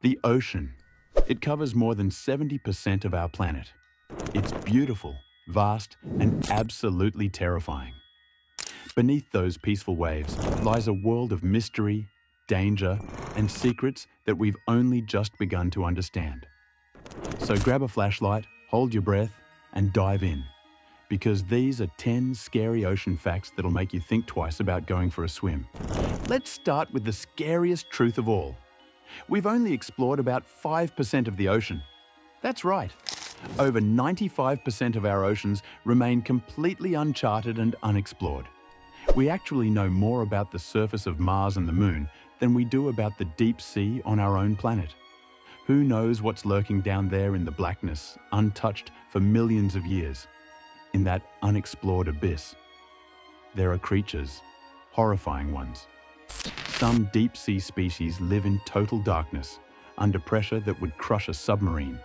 The ocean. It covers more than 70% of our planet. It's beautiful, vast, and absolutely terrifying. Beneath those peaceful waves lies a world of mystery, danger, and secrets that we've only just begun to understand. So grab a flashlight, hold your breath, and dive in. Because these are 10 scary ocean facts that'll make you think twice about going for a swim. Let's start with the scariest truth of all. We've only explored about 5% of the ocean. That's right. Over 95% of our oceans remain completely uncharted and unexplored. We actually know more about the surface of Mars and the Moon than we do about the deep sea on our own planet. Who knows what's lurking down there in the blackness, untouched for millions of years? In that unexplored abyss, there are creatures, horrifying ones. Some deep-sea species live in total darkness, under pressure that would crush a submarine,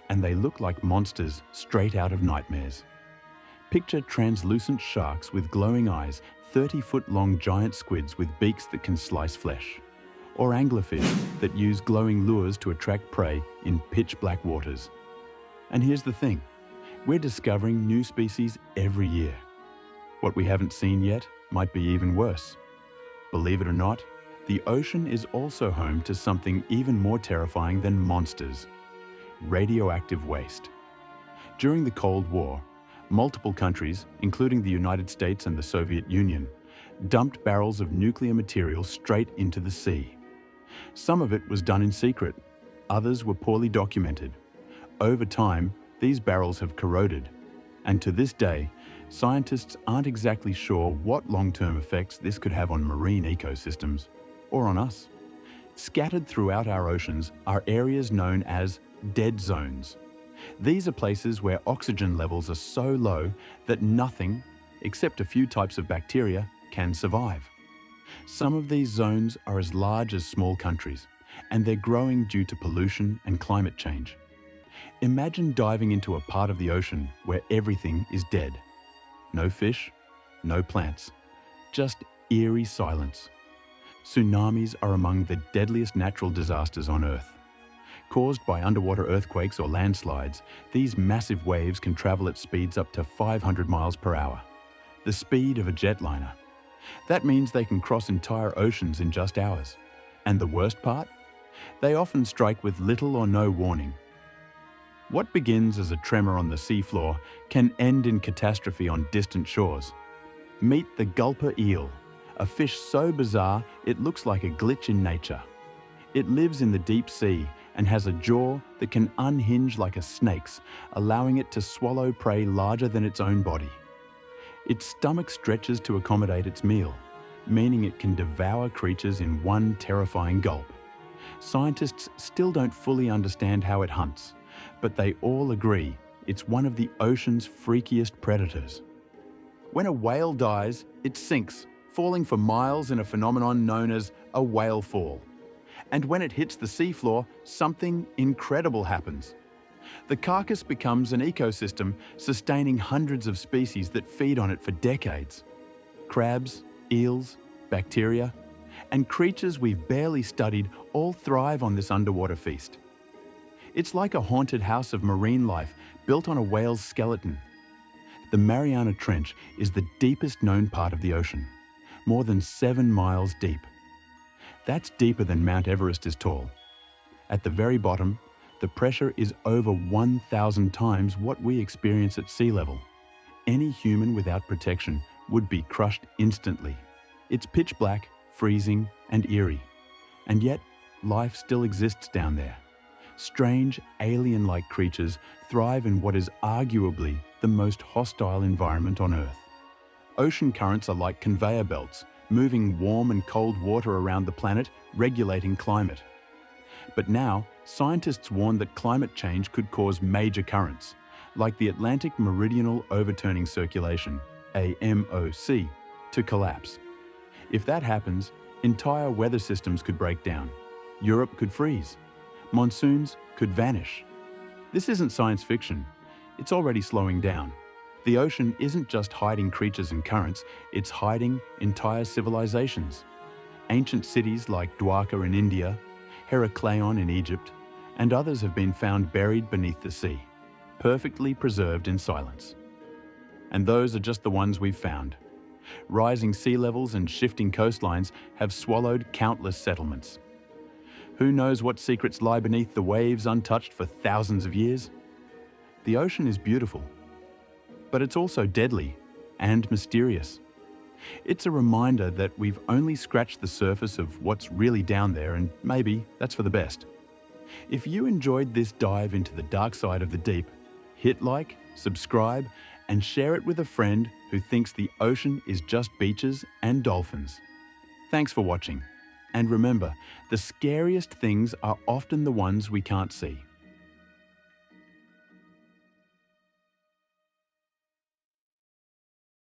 and they look like monsters straight out of nightmares. Picture translucent sharks with glowing eyes, 30-foot-long giant squids with beaks that can slice flesh, or anglerfish that use glowing lures to attract prey in pitch-black waters. And here's the thing. We're discovering new species every year. What we haven't seen yet might be even worse. Believe it or not, the ocean is also home to something even more terrifying than monsters: radioactive waste. During the Cold War, multiple countries, including the United States and the Soviet Union, dumped barrels of nuclear material straight into the sea. Some of it was done in secret, others were poorly documented. Over time, these barrels have corroded, and to this day, scientists aren't exactly sure what long-term effects this could have on marine ecosystems, or on us. Scattered throughout our oceans are areas known as dead zones. These are places where oxygen levels are so low that nothing, except a few types of bacteria, can survive. Some of these zones are as large as small countries, and they're growing due to pollution and climate change. Imagine diving into a part of the ocean where everything is dead. No fish, no plants, just eerie silence. Tsunamis are among the deadliest natural disasters on Earth. Caused by underwater earthquakes or landslides, these massive waves can travel at speeds up to 500 miles per hour, the speed of a jetliner. That means they can cross entire oceans in just hours. And the worst part? They often strike with little or no warning. What begins as a tremor on the seafloor can end in catastrophe on distant shores. Meet the gulper eel, a fish so bizarre it looks like a glitch in nature. It lives in the deep sea and has a jaw that can unhinge like a snake's, allowing it to swallow prey larger than its own body. Its stomach stretches to accommodate its meal, meaning it can devour creatures in one terrifying gulp. Scientists still don't fully understand how it hunts, but they all agree it's one of the ocean's freakiest predators. When a whale dies, it sinks, falling for miles in a phenomenon known as a whale fall. And when it hits the seafloor, something incredible happens. The carcass becomes an ecosystem sustaining hundreds of species that feed on it for decades. Crabs, eels, bacteria, and creatures we've barely studied all thrive on this underwater feast. It's like a haunted house of marine life built on a whale's skeleton. The Mariana Trench is the deepest known part of the ocean, more than 7 miles deep. That's deeper than Mount Everest is tall. At the very bottom, the pressure is over 1,000 times what we experience at sea level. Any human without protection would be crushed instantly. It's pitch black, freezing, and eerie. And yet, life still exists down there. Strange, alien-like creatures thrive in what is arguably the most hostile environment on Earth. Ocean currents are like conveyor belts, moving warm and cold water around the planet, regulating climate. But now, scientists warn that climate change could cause major currents, like the Atlantic Meridional Overturning Circulation, AMOC, to collapse. If that happens, entire weather systems could break down. Europe could freeze. Monsoons could vanish. This isn't science fiction. It's already slowing down. The ocean isn't just hiding creatures and currents, it's hiding entire civilizations. Ancient cities like Dwarka in India, Heracleon in Egypt, and others have been found buried beneath the sea, perfectly preserved in silence. And those are just the ones we've found. Rising sea levels and shifting coastlines have swallowed countless settlements. Who knows what secrets lie beneath the waves untouched for thousands of years? The ocean is beautiful, but it's also deadly and mysterious. It's a reminder that we've only scratched the surface of what's really down there, and maybe that's for the best. If you enjoyed this dive into the dark side of the deep, hit like, subscribe, and share it with a friend who thinks the ocean is just beaches and dolphins. Thanks for watching. And remember, the scariest things are often the ones we can't see.